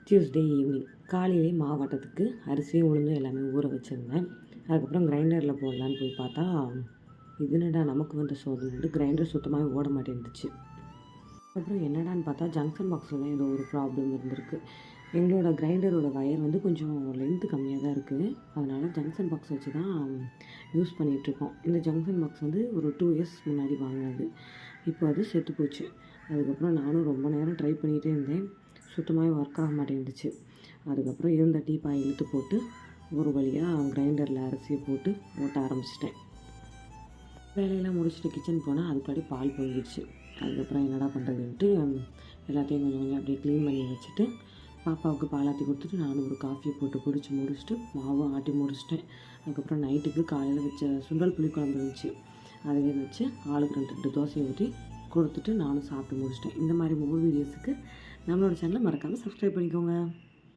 Tuesday evening காலையிலே மாவாட்டத்துக்கு அரிசியும் உளுந்தும் எல்லாமே ஊற வச்சுருந்தேன். அதுக்கப்புறம் கிரைண்டரில் போடலான்னு போய் பார்த்தா, இது என்னடா நமக்கு வந்த சோதனைட்டு கிரைண்டர் சுத்தமாகவே ஓட மாட்டேன்ருச்சு. அப்புறம் என்னடான்னு பார்த்தா ஜங்ஷன் பாக்ஸில் தான் ஏதோ ஒரு ப்ராப்ளம் இருந்திருக்கு. எங்களோட கிரைண்டரோட வயர் வந்து கொஞ்சம் லென்த்து கம்மியாக தான் இருக்குது. அதனால் ஜங்ஷன் பாக்ஸ் வச்சு தான் யூஸ் பண்ணிகிட்ருக்கோம். இந்த ஜங்ஷன் பாக்ஸ் வந்து ஒரு 2 இயர்ஸ் முன்னாடி வாங்கினது. இப்போ அது செத்து போச்சு. அதுக்கப்புறம் நானும் ரொம்ப நேரம் ட்ரை பண்ணிகிட்டே இருந்தேன். சுத்தமாகவே ஒர்க் ஆக மாட்டேன்ருச்சு. அதுக்கப்புறம் இருந்த டீப்பாய் இழுத்து போட்டு ஒரு வழியாக கிரைண்டரில் அரிசியை போட்டு ஓட்ட ஆரம்பிச்சிட்டேன். வேலையெல்லாம் முடிச்சுட்டு கிச்சன் போனால் அதுக்குள்ளாடி பால் பொங்கிடுச்சு. அதுக்கப்புறம் என்னடா பண்ணுறதுன்ட்டு எல்லாத்தையும் கொஞ்சம் கொஞ்சம் அப்படியே க்ளீன் பண்ணி வச்சுட்டு பாப்பாவுக்கு பாலாற்றி கொடுத்துட்டு நானும் ஒரு காஃபியை போட்டு குடிச்சு முடிச்சுட்டு மாவு ஆட்டி முடிச்சிட்டேன். அதுக்கப்புறம் நைட்டுக்கு காலையில் வச்ச சுண்டல் புளிக்குழம்பு இருந்துச்சு. அதுவே வச்சு ஆளுக்கு 2 தோசையை ஊற்றி கொடுத்துட்டு நானும் சாப்பிட்டு முடிச்சிட்டேன். இந்த மாதிரி மோர் வீடியோஸுக்கு நம்மளோட சேனலை மறக்காமல் சப்ஸ்கிரைப் பண்ணிக்கோங்க.